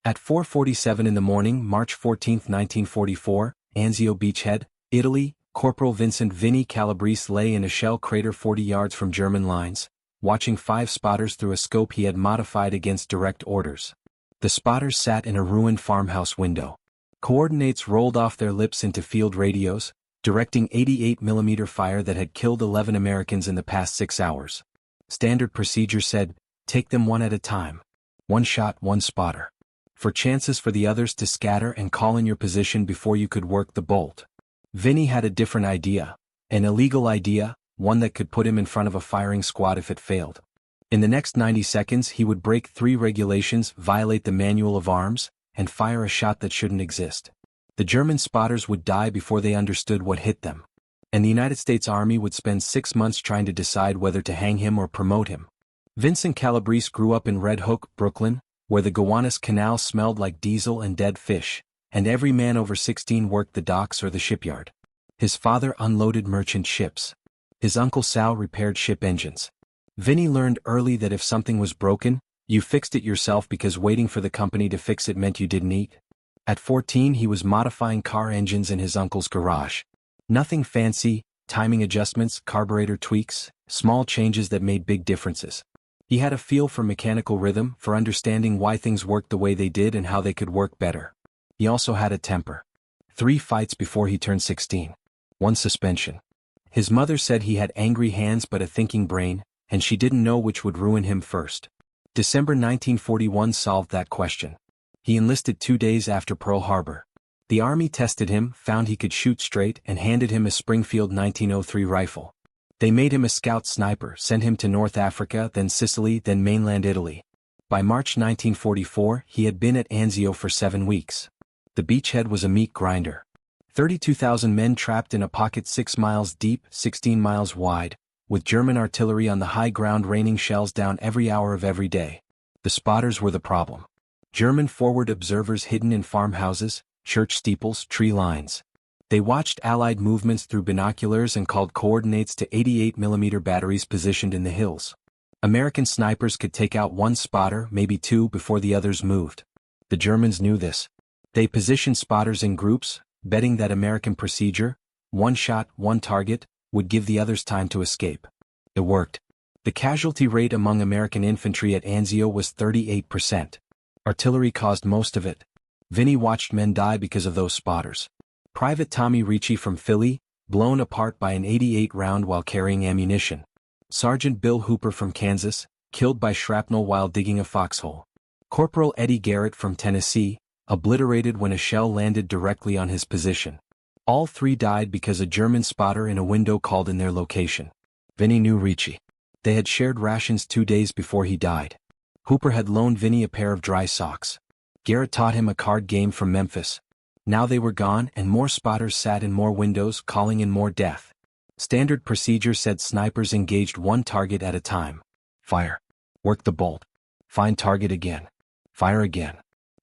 At 4:47 in the morning, March 14, 1944, Anzio beachhead, Italy, Corporal Vincent Vinnie Calabrese lay in a shell crater 40 yards from German lines, watching 5 spotters through a scope he had modified against direct orders. The spotters sat in a ruined farmhouse window. Coordinates rolled off their lips into field radios, directing 88mm fire that had killed 11 Americans in the past 6 hours. Standard procedure said, take them one at a time. 1 shot, 1 spotter. For chances for the others to scatter and call in your position before you could work the bolt. Vinnie had a different idea. An illegal idea, one that could put him in front of a firing squad if it failed. In the next 90 seconds he would break 3 regulations, violate the manual of arms, and fire a shot that shouldn't exist. The German spotters would die before they understood what hit them. And the United States Army would spend 6 months trying to decide whether to hang him or promote him. Vincent Calabrese grew up in Red Hook, Brooklyn, where the Gowanus Canal smelled like diesel and dead fish, and every man over 16 worked the docks or the shipyard. His father unloaded merchant ships. His uncle Sal repaired ship engines. Vinnie learned early that if something was broken, you fixed it yourself because waiting for the company to fix it meant you didn't eat. At 14 he was modifying car engines in his uncle's garage. Nothing fancy, timing adjustments, carburetor tweaks, small changes that made big differences. He had a feel for mechanical rhythm, for understanding why things worked the way they did and how they could work better. He also had a temper. 3 fights before he turned 16. 1 suspension. His mother said he had angry hands but a thinking brain, and she didn't know which would ruin him first. December 1941 solved that question. He enlisted 2 days after Pearl Harbor. The Army tested him, found he could shoot straight, and handed him a Springfield 1903 rifle. They made him a scout sniper, sent him to North Africa, then Sicily, then mainland Italy. By March 1944, he had been at Anzio for 7 weeks. The beachhead was a meat grinder. 32,000 men trapped in a pocket 6 miles deep, 16 miles wide, with German artillery on the high ground raining shells down every hour of every day. The spotters were the problem. German forward observers hidden in farmhouses, church steeples, tree lines. They watched Allied movements through binoculars and called coordinates to 88mm batteries positioned in the hills. American snipers could take out 1 spotter, maybe 2, before the others moved. The Germans knew this. They positioned spotters in groups, betting that American procedure, 1 shot, 1 target, would give the others time to escape. It worked. The casualty rate among American infantry at Anzio was 38%. Artillery caused most of it. Vinnie watched men die because of those spotters. Private Tommy Ricci from Philly, blown apart by an .88 round while carrying ammunition. Sergeant Bill Hooper from Kansas, killed by shrapnel while digging a foxhole. Corporal Eddie Garrett from Tennessee, obliterated when a shell landed directly on his position. All 3 died because a German spotter in a window called in their location. Vinnie knew Ricci. They had shared rations 2 days before he died. Hooper had loaned Vinnie a pair of dry socks. Garrett taught him a card game from Memphis. Now they were gone and more spotters sat in more windows calling in more death. Standard procedure said snipers engaged 1 target at a time. Fire. Work the bolt. Find target again. Fire again.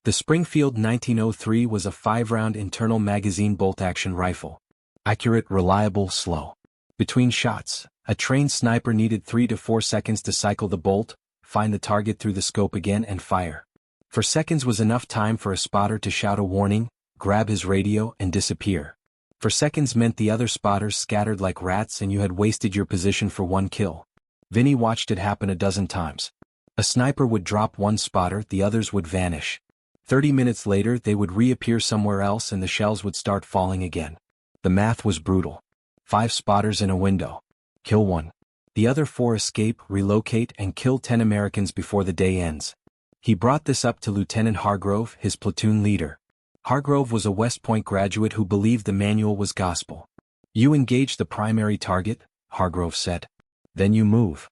The Springfield 1903 was a 5-round internal magazine bolt-action rifle. Accurate, reliable, slow. Between shots, a trained sniper needed 3 to 4 seconds to cycle the bolt, find the target through the scope again and fire. For seconds was enough time for a spotter to shout a warning, grab his radio, and disappear. For seconds meant the other spotters scattered like rats and you had wasted your position for 1 kill. Vinnie watched it happen a dozen times. A sniper would drop 1 spotter, the others would vanish. 30 minutes later they would reappear somewhere else and the shells would start falling again. The math was brutal. 5 spotters in a window. Kill 1. The other 4 escape, relocate, and kill 10 Americans before the day ends. He brought this up to Lieutenant Hargrove, his platoon leader. Hargrove was a West Point graduate who believed the manual was gospel. You engage the primary target, Hargrove said. Then you move.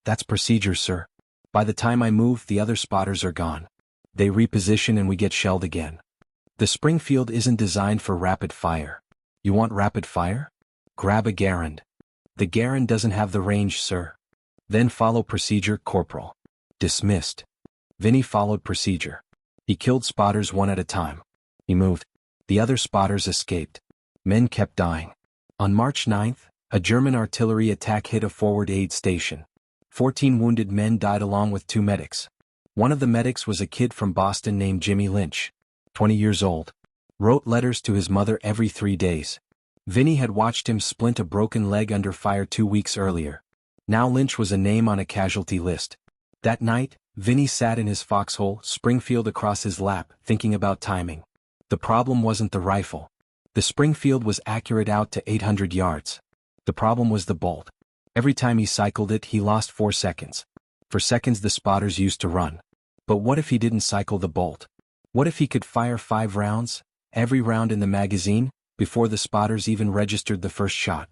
That's procedure, sir. By the time I move, the other spotters are gone. They reposition and we get shelled again. The Springfield isn't designed for rapid fire. You want rapid fire? Grab a Garand. The Garand doesn't have the range, sir. Then follow procedure, Corporal. Dismissed. Vinnie followed procedure. He killed spotters 1 at a time. He moved. The other spotters escaped. Men kept dying. On March 9th, a German artillery attack hit a forward aid station. 14 wounded men died along with 2 medics. One of the medics was a kid from Boston named Jimmy Lynch, 20 years old. Wrote letters to his mother every 3 days. Vinny had watched him splint a broken leg under fire 2 weeks earlier. Now Lynch was a name on a casualty list. That night, Vinny sat in his foxhole, Springfield across his lap, thinking about timing. The problem wasn't the rifle. The Springfield was accurate out to 800 yards. The problem was the bolt. Every time he cycled it, he lost 4 seconds. For seconds the spotters used to run. But what if he didn't cycle the bolt? What if he could fire 5 rounds, every round in the magazine, before the spotters even registered the first shot?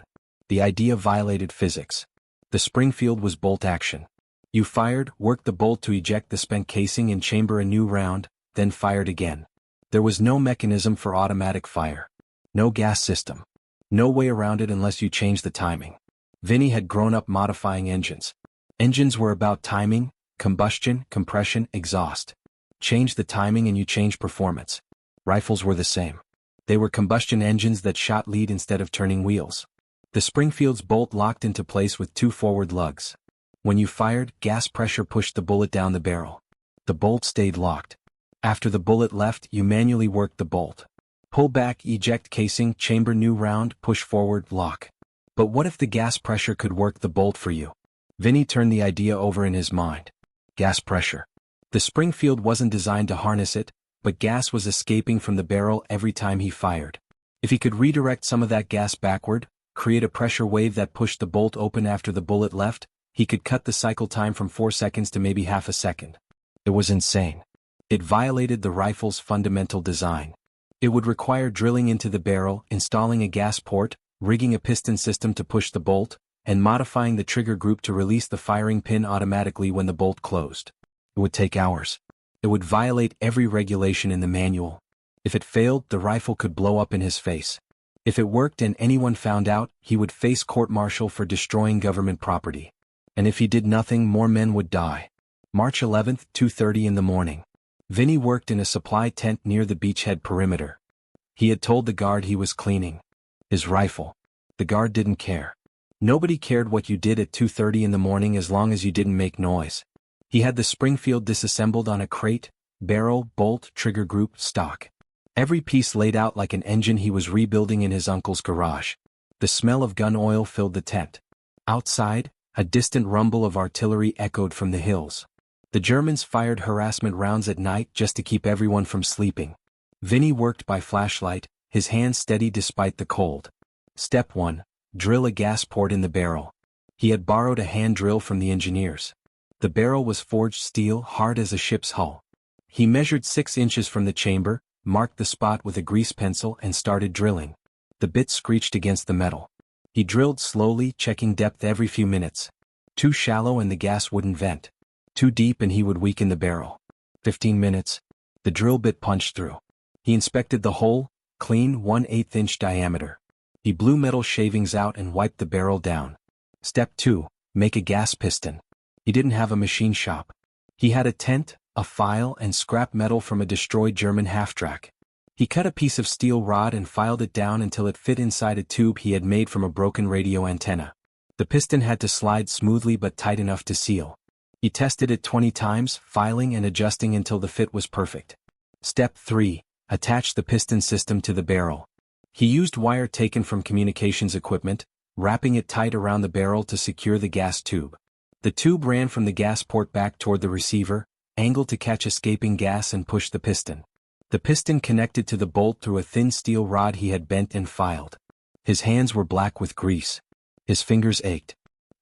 The idea violated physics. The Springfield was bolt action. You fired, worked the bolt to eject the spent casing and chamber a new round, then fired again. There was no mechanism for automatic fire. No gas system. No way around it unless you changed the timing. Vinny had grown up modifying engines. Engines were about timing, combustion, compression, exhaust. Change the timing and you change performance. Rifles were the same. They were combustion engines that shot lead instead of turning wheels. The Springfield's bolt locked into place with 2 forward lugs. When you fired, gas pressure pushed the bullet down the barrel. The bolt stayed locked. After the bullet left, you manually worked the bolt. Pull back, eject casing, chamber new round, push forward, lock. But what if the gas pressure could work the bolt for you? Vinny turned the idea over in his mind. Gas pressure. The Springfield wasn't designed to harness it, but gas was escaping from the barrel every time he fired. If he could redirect some of that gas backward, create a pressure wave that pushed the bolt open after the bullet left, he could cut the cycle time from 4 seconds to maybe half a second. It was insane. It violated the rifle's fundamental design. It would require drilling into the barrel, installing a gas port, rigging a piston system to push the bolt, and modifying the trigger group to release the firing pin automatically when the bolt closed. It would take hours. It would violate every regulation in the manual. If it failed, the rifle could blow up in his face. If it worked and anyone found out, he would face court-martial for destroying government property. And if he did nothing, more men would die. March 11th, 2:30 in the morning. Vinny worked in a supply tent near the beachhead perimeter. He had told the guard he was cleaning his rifle. The guard didn't care. Nobody cared what you did at 2:30 in the morning as long as you didn't make noise. He had the Springfield disassembled on a crate, barrel, bolt, trigger group, stock. Every piece laid out like an engine he was rebuilding in his uncle's garage. The smell of gun oil filled the tent. Outside, a distant rumble of artillery echoed from the hills. The Germans fired harassment rounds at night just to keep everyone from sleeping. Vinny worked by flashlight, his hands steady despite the cold. Step 1. Drill a gas port in the barrel. He had borrowed a hand drill from the engineers. The barrel was forged steel, hard as a ship's hull. He measured 6 inches from the chamber, marked the spot with a grease pencil and started drilling. The bit screeched against the metal. He drilled slowly, checking depth every few minutes. Too shallow and the gas wouldn't vent. Too deep and he would weaken the barrel. 15 minutes. The drill bit punched through. He inspected the hole, clean, 1/8 inch diameter. He blew metal shavings out and wiped the barrel down. Step 2. Make a gas piston. He didn't have a machine shop. He had a tent, a file and scrap metal from a destroyed German half-track. He cut a piece of steel rod and filed it down until it fit inside a tube he had made from a broken radio antenna. The piston had to slide smoothly but tight enough to seal. He tested it 20 times, filing and adjusting until the fit was perfect. Step 3. Attach the piston system to the barrel. He used wire taken from communications equipment, wrapping it tight around the barrel to secure the gas tube. The tube ran from the gas port back toward the receiver, angled to catch escaping gas and push the piston. The piston connected to the bolt through a thin steel rod he had bent and filed. His hands were black with grease. His fingers ached.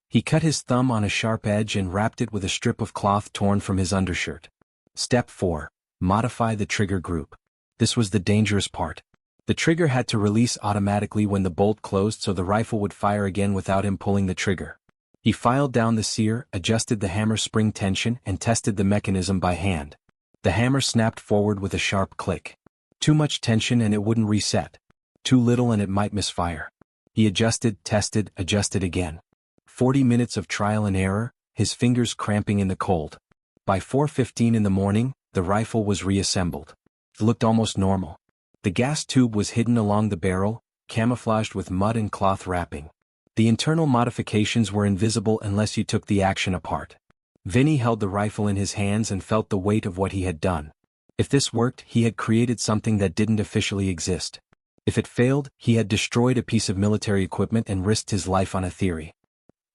He cut his thumb on a sharp edge and wrapped it with a strip of cloth torn from his undershirt. Step 4. Modify the trigger group. This was the dangerous part. The trigger had to release automatically when the bolt closed so the rifle would fire again without him pulling the trigger. He filed down the sear, adjusted the hammer spring tension and tested the mechanism by hand. The hammer snapped forward with a sharp click. Too much tension and it wouldn't reset. Too little and it might misfire. He adjusted, tested, adjusted again. 40 minutes of trial and error, his fingers cramping in the cold. By 4:15 in the morning, the rifle was reassembled. It looked almost normal. The gas tube was hidden along the barrel, camouflaged with mud and cloth wrapping. The internal modifications were invisible unless you took the action apart. Vinny held the rifle in his hands and felt the weight of what he had done. If this worked, he had created something that didn't officially exist. If it failed, he had destroyed a piece of military equipment and risked his life on a theory.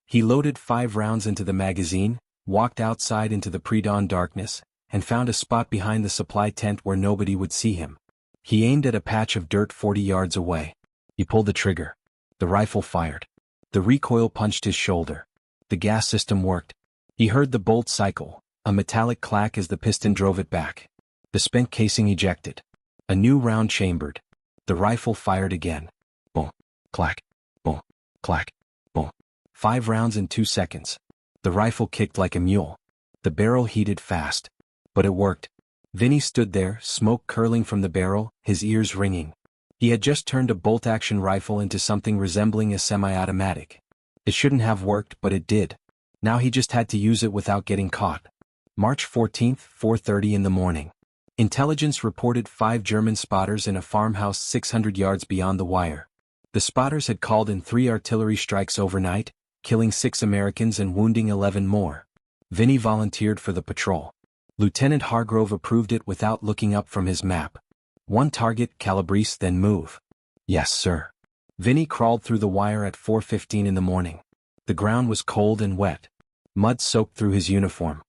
He loaded 5 rounds into the magazine, walked outside into the pre-dawn darkness, and found a spot behind the supply tent where nobody would see him. He aimed at a patch of dirt 40 yards away. He pulled the trigger. The rifle fired. The recoil punched his shoulder. The gas system worked. He heard the bolt cycle, a metallic clack as the piston drove it back. The spent casing ejected. A new round chambered. The rifle fired again. Boom, clack, boom, clack, boom. 5 rounds in 2 seconds. The rifle kicked like a mule. The barrel heated fast. But it worked. Vinny stood there, smoke curling from the barrel, his ears ringing. He had just turned a bolt-action rifle into something resembling a semi-automatic. It shouldn't have worked, but it did. Now he just had to use it without getting caught. March 14, 4:30 in the morning. Intelligence reported 5 German spotters in a farmhouse 600 yards beyond the wire. The spotters had called in 3 artillery strikes overnight, killing 6 Americans and wounding 11 more. Vinny volunteered for the patrol. Lieutenant Hargrove approved it without looking up from his map. 1 target, Calabrese, then move. Yes, sir. Vinny crawled through the wire at 4:15 in the morning. The ground was cold and wet. Mud soaked through his uniform.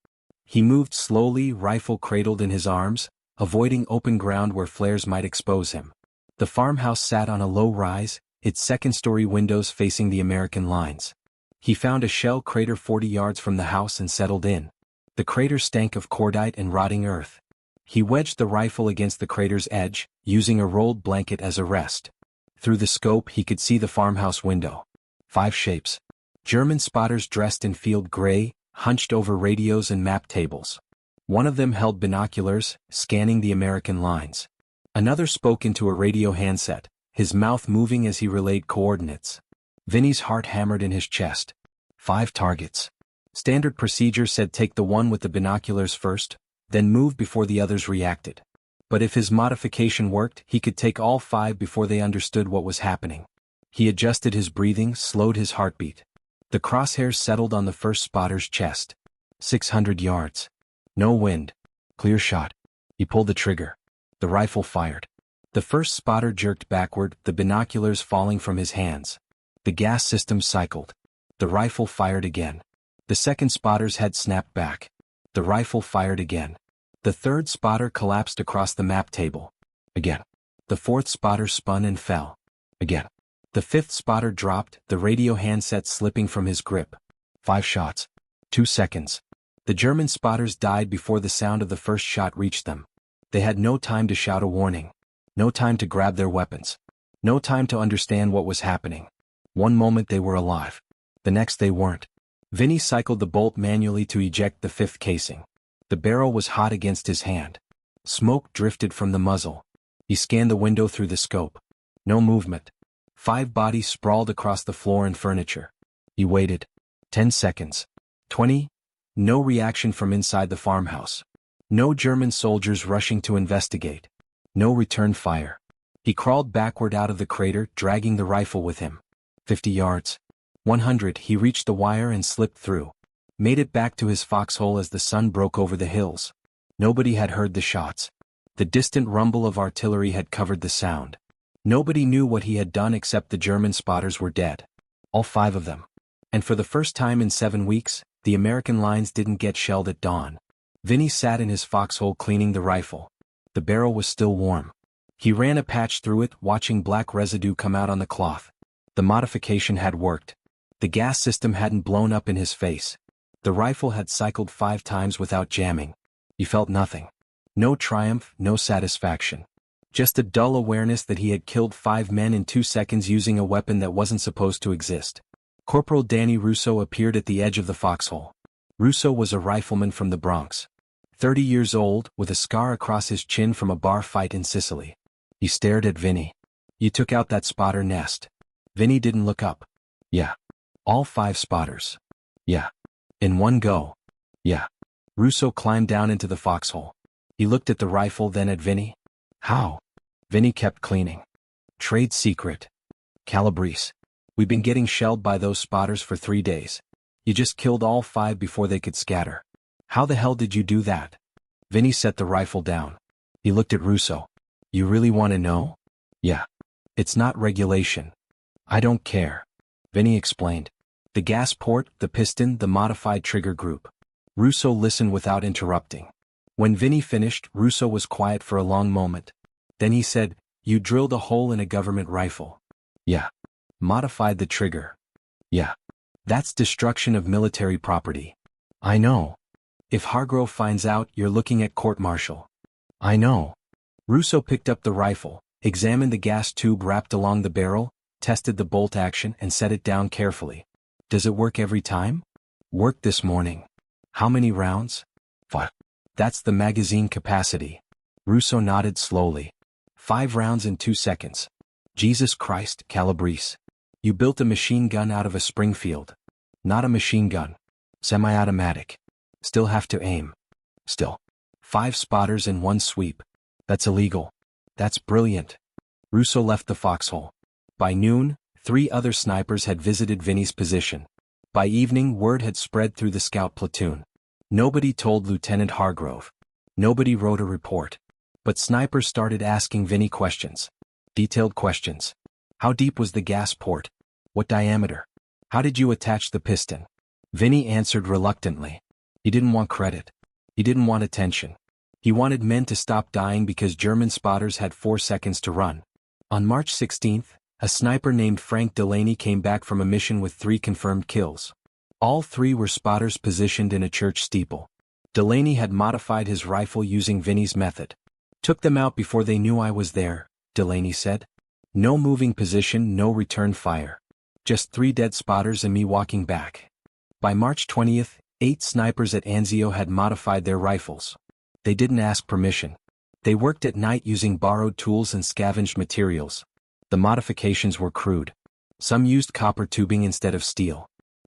He moved slowly, rifle cradled in his arms, avoiding open ground where flares might expose him. The farmhouse sat on a low rise, its second-story windows facing the American lines. He found a shell crater 40 yards from the house and settled in. The crater stank of cordite and rotting earth. He wedged the rifle against the crater's edge, using a rolled blanket as a rest. Through the scope he could see the farmhouse window. 5 shapes. German spotters dressed in field gray, hunched over radios and map tables. One of them held binoculars, scanning the American lines. Another spoke into a radio handset, his mouth moving as he relayed coordinates. Vinny's heart hammered in his chest. 5 targets. Standard procedure said take the one with the binoculars first, then move before the others reacted. But if his modification worked, he could take all 5 before they understood what was happening. He adjusted his breathing, slowed his heartbeat. The crosshairs settled on the first spotter's chest. 600 yards. No wind. Clear shot. He pulled the trigger. The rifle fired. The first spotter jerked backward, the binoculars falling from his hands. The gas system cycled. The rifle fired again. The second spotter's head snapped back. The rifle fired again. The third spotter collapsed across the map table. Again. The fourth spotter spun and fell. Again. The fifth spotter dropped, the radio handset slipping from his grip. 5 shots. 2 seconds. The German spotters died before the sound of the first shot reached them. They had no time to shout a warning. No time to grab their weapons. No time to understand what was happening. One moment they were alive. The next they weren't. Vinny cycled the bolt manually to eject the 5th casing. The barrel was hot against his hand. Smoke drifted from the muzzle. He scanned the window through the scope. No movement. 5 bodies sprawled across the floor and furniture. He waited. 10 seconds. 20. No reaction from inside the farmhouse. No German soldiers rushing to investigate. No return fire. He crawled backward out of the crater, dragging the rifle with him. 50 yards. 100. He reached the wire and slipped through. Made it back to his foxhole as the sun broke over the hills. Nobody had heard the shots. The distant rumble of artillery had covered the sound. Nobody knew what he had done except the German spotters were dead. All 5 of them. And for the first time in 7 weeks, the American lines didn't get shelled at dawn. Vinny sat in his foxhole cleaning the rifle. The barrel was still warm. He ran a patch through it, watching black residue come out on the cloth. The modification had worked. The gas system hadn't blown up in his face. The rifle had cycled 5 times without jamming. He felt nothing. No triumph, no satisfaction. Just a dull awareness that he had killed 5 men in 2 seconds using a weapon that wasn't supposed to exist. Corporal Danny Russo appeared at the edge of the foxhole. Russo was a rifleman from the Bronx. 30 years old, with a scar across his chin from a bar fight in Sicily. He stared at Vinny. "You took out that spotter nest." Vinny didn't look up. "Yeah." "All 5 spotters." "Yeah." "In one go." "Yeah." Russo climbed down into the foxhole. He looked at the rifle, then at Vinny. "How?" Vinny kept cleaning. "Trade secret. Calabrese. We've been getting shelled by those spotters for 3 days. You just killed all 5 before they could scatter." How the hell did you do that? Vinny set the rifle down. He looked at Russo. You really want to know? Yeah. It's not regulation. I don't care. Vinny explained. The gas port, the piston, the modified trigger group. Russo listened without interrupting. When Vinny finished, Russo was quiet for a long moment. Then he said, You drilled a hole in a government rifle. Yeah. Modified the trigger. Yeah. That's destruction of military property. I know. If Hargrove finds out, you're looking at court-martial. I know. Russo picked up the rifle, examined the gas tube wrapped along the barrel, tested the bolt action and set it down carefully. Does it work every time? Worked this morning. How many rounds? 5. That's the magazine capacity. Russo nodded slowly. 5 rounds in 2 seconds. Jesus Christ, Calabrese. You built a machine gun out of a Springfield. Not a machine gun. Semi-automatic. Still have to aim. Still. 5 spotters in 1 sweep. That's illegal. That's brilliant. Russo left the foxhole. By noon, 3 other snipers had visited Vinny's position. By evening, word had spread through the scout platoon. Nobody told Lieutenant Hargrove. Nobody wrote a report. But snipers started asking Vinny questions. Detailed questions. How deep was the gas port? What diameter? How did you attach the piston? Vinny answered reluctantly. He didn't want credit. He didn't want attention. He wanted men to stop dying because German spotters had 4 seconds to run. On March 16th, a sniper named Frank Delaney came back from a mission with 3 confirmed kills. All 3 were spotters positioned in a church steeple. Delaney had modified his rifle using Vinny's method. Took them out before they knew I was there, Delaney said. No moving position, no return fire. Just 3 dead spotters and me walking back. By March 20th, 8 snipers at Anzio had modified their rifles. They didn't ask permission. They worked at night using borrowed tools and scavenged materials. The modifications were crude. Some used copper tubing instead of steel.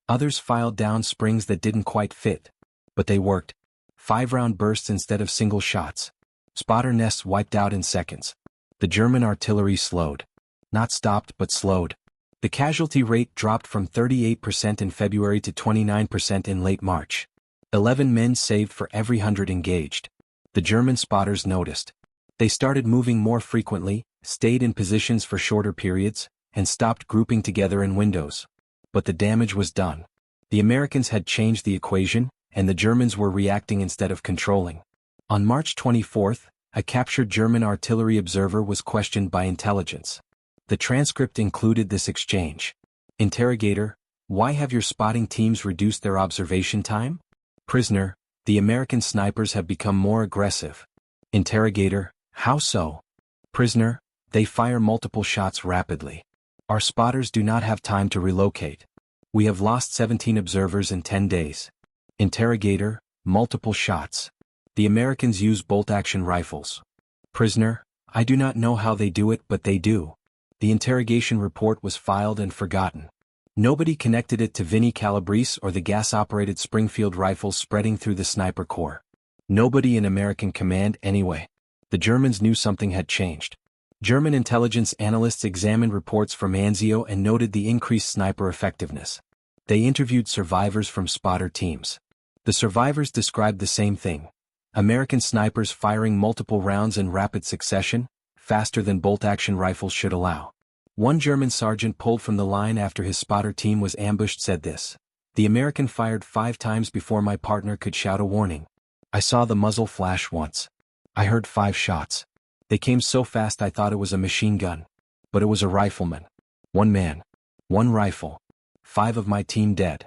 Others filed down springs that didn't quite fit. But they worked. 5-round bursts instead of single shots. Spotter nests wiped out in seconds. The German artillery slowed. Not stopped but slowed. The casualty rate dropped from 38% in February to 29% in late March. 11 men saved for every 100 engaged. The German spotters noticed. They started moving more frequently, stayed in positions for shorter periods, and stopped grouping together in windows. But the damage was done. The Americans had changed the equation, and the Germans were reacting instead of controlling. On March 24th, a captured German artillery observer was questioned by intelligence. The transcript included this exchange. Interrogator: Why have your spotting teams reduced their observation time? Prisoner: The American snipers have become more aggressive. Interrogator: How so? Prisoner: They fire multiple shots rapidly. Our spotters do not have time to relocate. We have lost 17 observers in 10 days. Interrogator: Multiple shots. The Americans use bolt-action rifles. Prisoner: I do not know how they do it, but they do. The interrogation report was filed and forgotten. Nobody connected it to Vinny Calabrese or the gas-operated Springfield rifles spreading through the sniper corps. Nobody in American command anyway. The Germans knew something had changed. German intelligence analysts examined reports from Anzio and noted the increased sniper effectiveness. They interviewed survivors from spotter teams. The survivors described the same thing. American snipers firing multiple rounds in rapid succession, faster than bolt-action rifles should allow. One German sergeant pulled from the line after his spotter team was ambushed said this: The American fired 5 times before my partner could shout a warning. I saw the muzzle flash once. I heard 5 shots. They came so fast I thought it was a machine gun. But it was a rifleman. 1 man. 1 rifle. 5 of my team dead.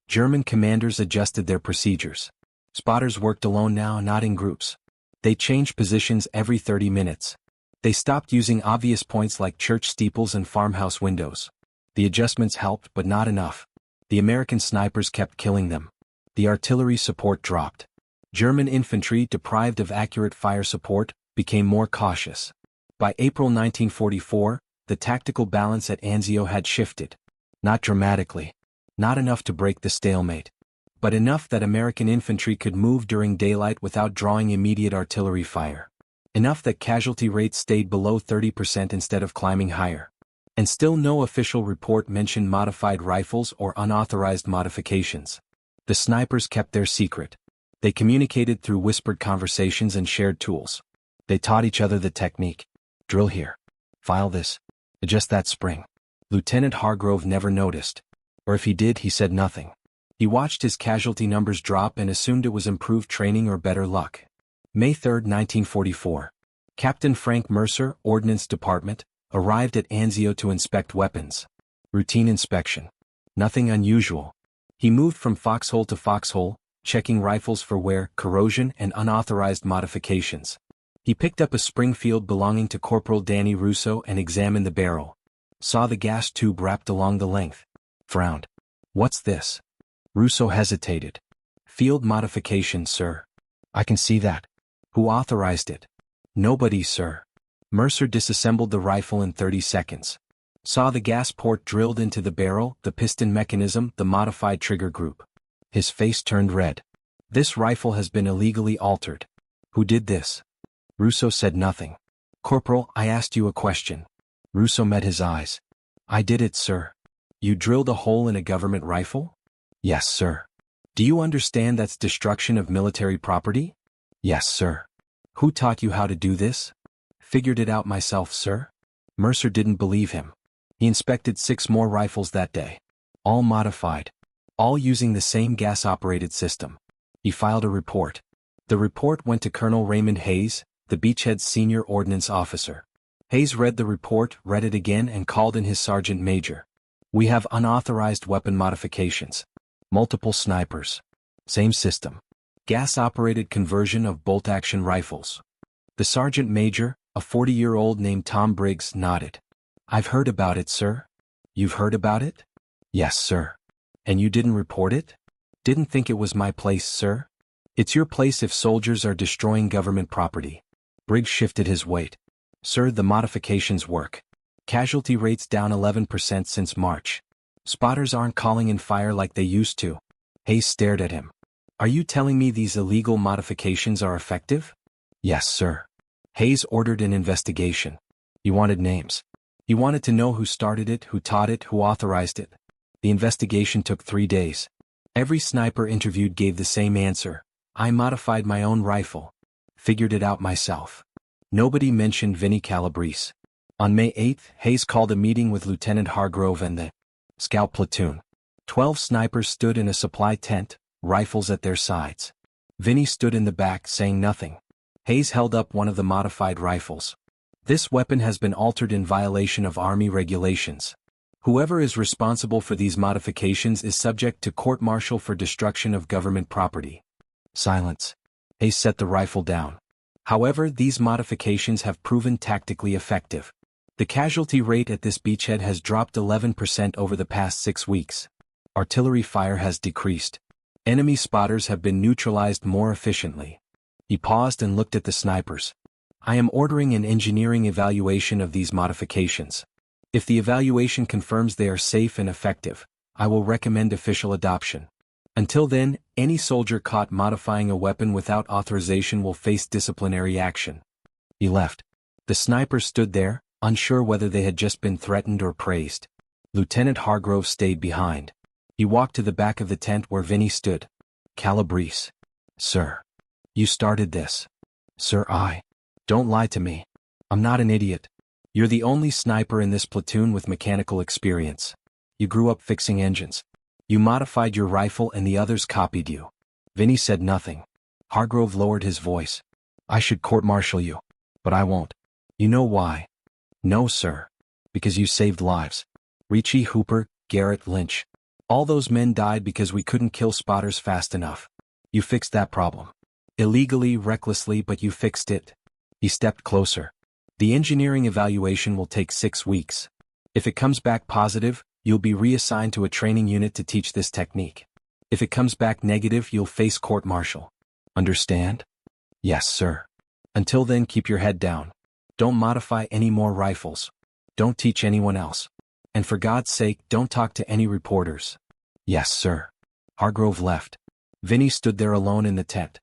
German commanders adjusted their procedures. Spotters worked alone now, not in groups. They changed positions every 30 minutes. They stopped using obvious points like church steeples and farmhouse windows. The adjustments helped, but not enough. The American snipers kept killing them. The artillery support dropped. German infantry, deprived of accurate fire support, became more cautious. By April 1944, the tactical balance at Anzio had shifted. Not dramatically. Not enough to break the stalemate. But enough that American infantry could move during daylight without drawing immediate artillery fire. Enough that casualty rates stayed below 30% instead of climbing higher. And still no official report mentioned modified rifles or unauthorized modifications. The snipers kept their secret. They communicated through whispered conversations and shared tools. They taught each other the technique. Drill here. File this. Adjust that spring. Lieutenant Hargrove never noticed. Or if he did, he said nothing. He watched his casualty numbers drop and assumed it was improved training or better luck. May 3, 1944. Captain Frank Mercer, Ordnance Department, arrived at Anzio to inspect weapons. Routine inspection. Nothing unusual. He moved from foxhole to foxhole, checking rifles for wear, corrosion, and unauthorized modifications. He picked up a Springfield belonging to Corporal Danny Russo and examined the barrel. Saw the gas tube wrapped along the length. Frowned. What's this? Russo hesitated. Field modification, sir. I can see that. Who authorized it? Nobody, sir. Mercer disassembled the rifle in 30 seconds. Saw the gas port drilled into the barrel, the piston mechanism, the modified trigger group. His face turned red. This rifle has been illegally altered. Who did this? Russo said nothing. Corporal, I asked you a question. Russo met his eyes. I did it, sir. You drilled a hole in a government rifle? Yes, sir. Do you understand that's destruction of military property? Yes, sir. Who taught you how to do this? Figured it out myself, sir. Mercer didn't believe him. He inspected 6 more rifles that day. All modified. All using the same gas-operated system. He filed a report. The report went to Colonel Raymond Hayes, the Beachhead's senior ordnance officer. Hayes read the report, read it again, and called in his sergeant major. We have unauthorized weapon modifications. Multiple snipers. Same system. Gas-operated conversion of bolt-action rifles. The sergeant major, a 40-year-old named Tom Briggs, nodded. I've heard about it, sir. You've heard about it? Yes, sir. And you didn't report it? Didn't think it was my place, sir. It's your place if soldiers are destroying government property. Briggs shifted his weight. Sir, the modifications work. Casualty rates down 11% since March. Spotters aren't calling in fire like they used to. Hayes stared at him. Are you telling me these illegal modifications are effective? Yes, sir. Hayes ordered an investigation. He wanted names. He wanted to know who started it, who taught it, who authorized it. The investigation took 3 days. Every sniper interviewed gave the same answer. I modified my own rifle. Figured it out myself. Nobody mentioned Vinnie Calabrese. On May 8, Hayes called a meeting with Lieutenant Hargrove and the Scout Platoon. 12 snipers stood in a supply tent, rifles at their sides. Vinnie stood in the back saying nothing. Hayes held up one of the modified rifles. This weapon has been altered in violation of Army regulations. Whoever is responsible for these modifications is subject to court-martial for destruction of government property. Silence. Hayes set the rifle down. However, these modifications have proven tactically effective. The casualty rate at this beachhead has dropped 11% over the past 6 weeks. Artillery fire has decreased. Enemy spotters have been neutralized more efficiently. He paused and looked at the snipers. I am ordering an engineering evaluation of these modifications. If the evaluation confirms they are safe and effective, I will recommend official adoption. Until then, any soldier caught modifying a weapon without authorization will face disciplinary action. He left. The snipers stood there, unsure whether they had just been threatened or praised. Lieutenant Hargrove stayed behind. He walked to the back of the tent where Vinnie stood. Calabrese. Sir. You started this. Sir, I. Don't lie to me. I'm not an idiot. You're the only sniper in this platoon with mechanical experience. You grew up fixing engines. You modified your rifle and the others copied you. Vinnie said nothing. Hargrove lowered his voice. I should court-martial you. But I won't. You know why? No, sir. Because you saved lives. Ricci, Hooper, Garrett, Lynch. All those men died because we couldn't kill spotters fast enough. You fixed that problem. Illegally, recklessly, but you fixed it. He stepped closer. The engineering evaluation will take 6 weeks. If it comes back positive, you'll be reassigned to a training unit to teach this technique. If it comes back negative, you'll face court-martial. Understand? Yes, sir. Until then, keep your head down. Don't modify any more rifles. Don't teach anyone else. And for God's sake, don't talk to any reporters. Yes, sir. Hargrove left. Vinnie stood there alone in the tent.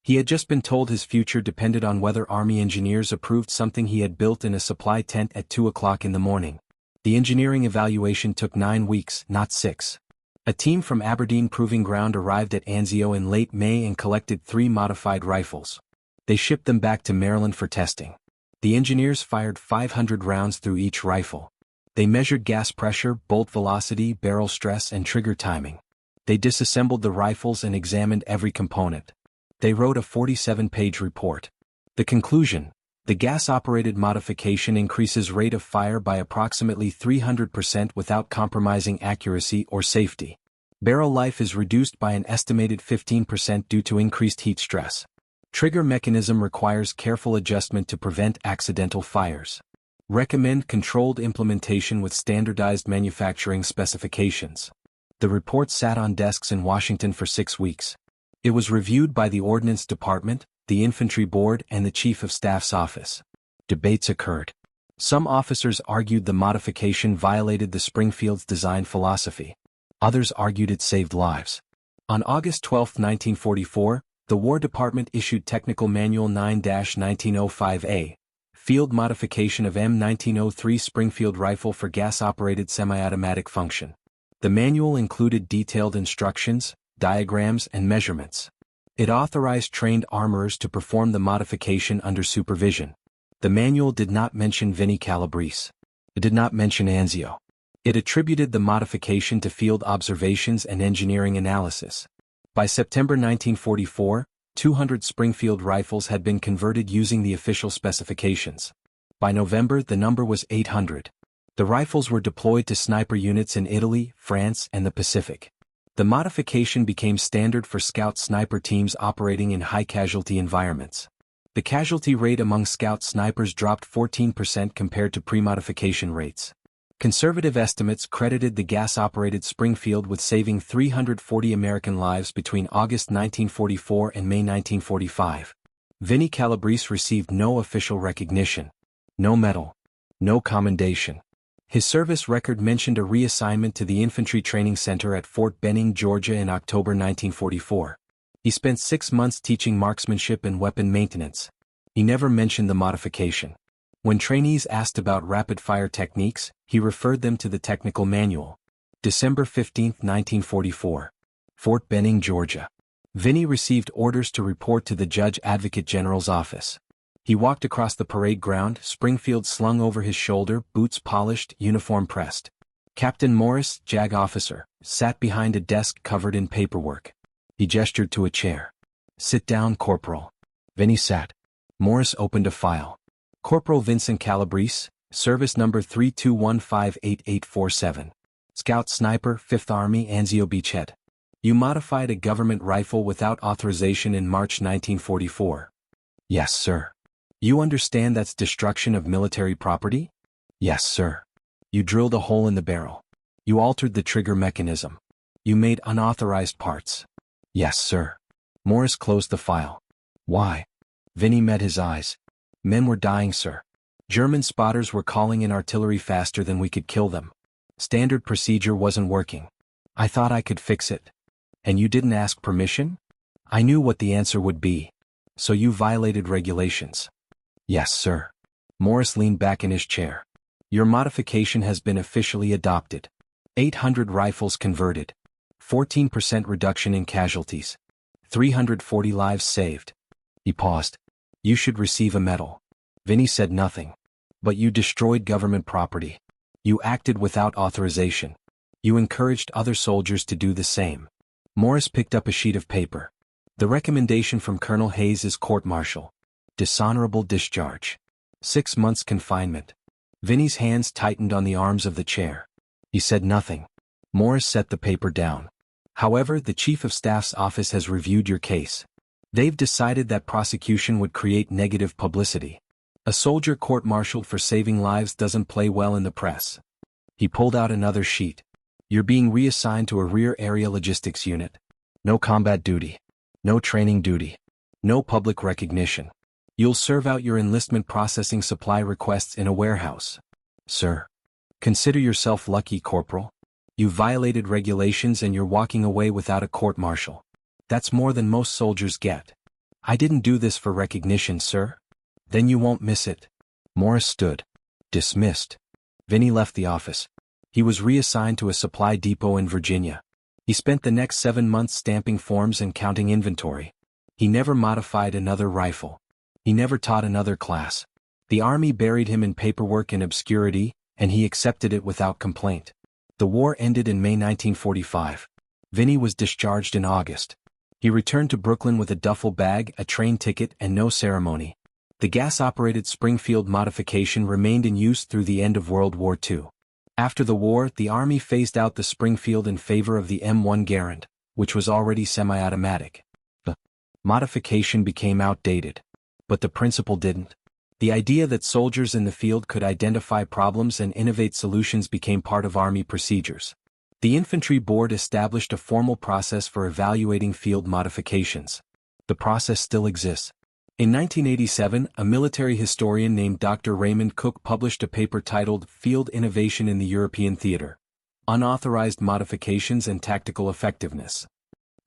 He had just been told his future depended on whether Army engineers approved something he had built in a supply tent at 2 o'clock in the morning. The engineering evaluation took 9 weeks, not 6. A team from Aberdeen Proving Ground arrived at Anzio in late May and collected 3 modified rifles. They shipped them back to Maryland for testing. The engineers fired 500 rounds through each rifle. They measured gas pressure, bolt velocity, barrel stress, and trigger timing. They disassembled the rifles and examined every component. They wrote a 47-page report. The conclusion: the gas-operated modification increases rate of fire by approximately 300% without compromising accuracy or safety. Barrel life is reduced by an estimated 15% due to increased heat stress. Trigger mechanism requires careful adjustment to prevent accidental fires. Recommend controlled implementation with standardized manufacturing specifications. The report sat on desks in Washington for 6 weeks. It was reviewed by the Ordnance Department, the Infantry Board, and the Chief of Staff's office. Debates occurred. Some officers argued the modification violated the Springfield's design philosophy. Others argued it saved lives. On August 12, 1944, the War Department issued Technical Manual 9-1905A, Field Modification of M1903 Springfield Rifle for Gas-Operated Semi-Automatic Function. The manual included detailed instructions, diagrams, and measurements. It authorized trained armorers to perform the modification under supervision. The manual did not mention Vinnie Calabrese. It did not mention Anzio. It attributed the modification to field observations and engineering analysis. By September 1944, 200 Springfield rifles had been converted using the official specifications. By November, the number was 800. The rifles were deployed to sniper units in Italy, France, and the Pacific. The modification became standard for Scout sniper teams operating in high-casualty environments. The casualty rate among Scout snipers dropped 14% compared to pre-modification rates. Conservative estimates credited the gas-operated Springfield with saving 340 American lives between August 1944 and May 1945. Vinnie Calabrese received no official recognition, no medal, no commendation. His service record mentioned a reassignment to the Infantry Training Center at Fort Benning, Georgia in October 1944. He spent 6 months teaching marksmanship and weapon maintenance. He never mentioned the modification. When trainees asked about rapid-fire techniques, he referred them to the technical manual. December 15, 1944. Fort Benning, Georgia. Vinnie received orders to report to the Judge Advocate General's office. He walked across the parade ground, Springfield slung over his shoulder, boots polished, uniform pressed. Captain Morris, JAG officer, sat behind a desk covered in paperwork. He gestured to a chair. "Sit down, Corporal." Vinnie sat. Morris opened a file. "Corporal Vincent Calabrese, service number 321588847. Scout Sniper, 5th Army, Anzio Beachhead. You modified a government rifle without authorization in March 1944. Yes, sir. You understand that's destruction of military property? Yes, sir. You drilled a hole in the barrel. You altered the trigger mechanism. You made unauthorized parts. Yes, sir. Morris closed the file. Why? Vinnie met his eyes. Men were dying, sir. German spotters were calling in artillery faster than we could kill them. Standard procedure wasn't working. I thought I could fix it. And you didn't ask permission? I knew what the answer would be. So you violated regulations. Yes, sir. Morris leaned back in his chair. Your modification has been officially adopted. 800 rifles converted. 14% reduction in casualties. 340 lives saved. He paused. You should receive a medal. Vinnie said nothing. But you destroyed government property. You acted without authorization. You encouraged other soldiers to do the same. Morris picked up a sheet of paper. The recommendation from Colonel Hayes is court-martial. Dishonorable discharge. 6 months confinement. Vinnie's hands tightened on the arms of the chair. He said nothing. Morris set the paper down. However, the Chief of Staff's office has reviewed your case. They've decided that prosecution would create negative publicity. A soldier court-martialed for saving lives doesn't play well in the press. He pulled out another sheet. You're being reassigned to a rear area logistics unit. No combat duty. No training duty. No public recognition. You'll serve out your enlistment processing supply requests in a warehouse. Sir. Consider yourself lucky, Corporal. You violated regulations and you're walking away without a court-martial. That's more than most soldiers get. I didn't do this for recognition, sir. Then you won't miss it. Morris stood. Dismissed. Vinnie left the office. He was reassigned to a supply depot in Virginia. He spent the next 7 months stamping forms and counting inventory. He never modified another rifle. He never taught another class. The army buried him in paperwork and obscurity, and he accepted it without complaint. The war ended in May 1945. Vinnie was discharged in August. He returned to Brooklyn with a duffel bag, a train ticket, and no ceremony. The gas-operated Springfield modification remained in use through the end of World War II. After the war, the Army phased out the Springfield in favor of the M1 Garand, which was already semi-automatic. The modification became outdated. But the principle didn't. The idea that soldiers in the field could identify problems and innovate solutions became part of Army procedures. The Infantry Board established a formal process for evaluating field modifications. The process still exists. In 1987, a military historian named Dr. Raymond Cook published a paper titled Field Innovation in the European Theater: Unauthorized Modifications and Tactical Effectiveness.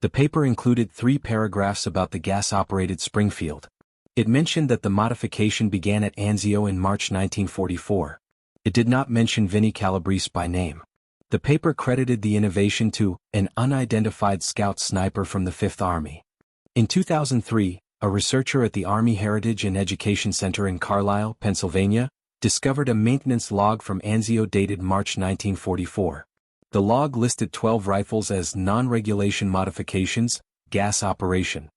The paper included 3 paragraphs about the gas-operated Springfield. It mentioned that the modification began at Anzio in March 1944. It did not mention Vinnie Calabrese by name. The paper credited the innovation to an unidentified scout sniper from the 5th Army. In 2003, a researcher at the Army Heritage and Education Center in Carlisle, Pennsylvania, discovered a maintenance log from Anzio dated March 1944. The log listed 12 rifles as non-regulation modifications, gas operation.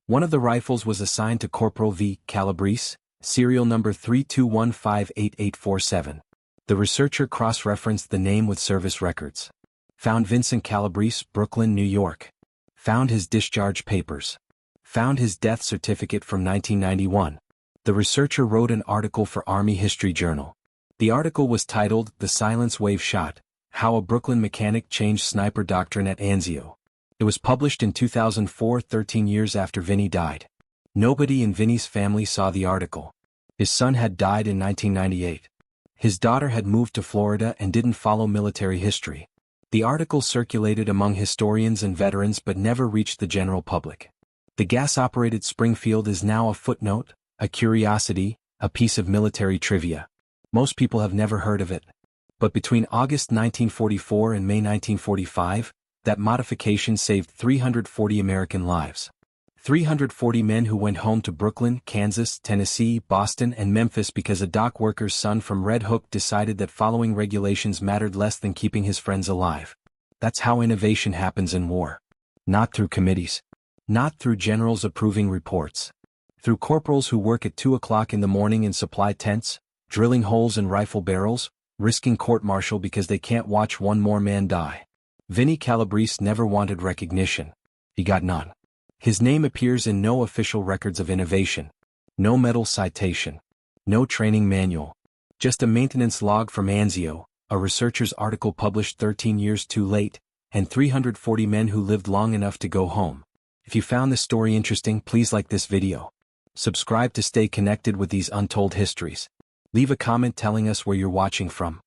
One of the rifles was assigned to Corporal V. Calabrese, serial number 3215847. The researcher cross-referenced the name with service records. Found Vincent Calabrese, Brooklyn, New York. Found his discharge papers. Found his death certificate from 1991. The researcher wrote an article for Army History Journal. The article was titled The Silence Wave Shot: How a Brooklyn Mechanic Changed Sniper Doctrine at Anzio. It was published in 2004, 13 years after Vinnie died. Nobody in Vinnie's family saw the article. His son had died in 1998. His daughter had moved to Florida and didn't follow military history. The article circulated among historians and veterans but never reached the general public. The gas-operated Springfield is now a footnote, a curiosity, a piece of military trivia. Most people have never heard of it. But between August 1944 and May 1945, that modification saved 340 American lives. 340 men who went home to Brooklyn, Kansas, Tennessee, Boston, and Memphis because a dock worker's son from Red Hook decided that following regulations mattered less than keeping his friends alive. That's how innovation happens in war. Not through committees. Not through generals approving reports. Through corporals who work at 2 o'clock in the morning in supply tents, drilling holes in rifle barrels, risking court-martial because they can't watch one more man die. Vinnie Calabrese never wanted recognition. He got none. His name appears in no official records of innovation. No medal citation. No training manual. Just a maintenance log from Anzio, a researcher's article published 13 years too late, and 340 men who lived long enough to go home. If you found this story interesting, please like this video. Subscribe to stay connected with these untold histories. Leave a comment telling us where you're watching from.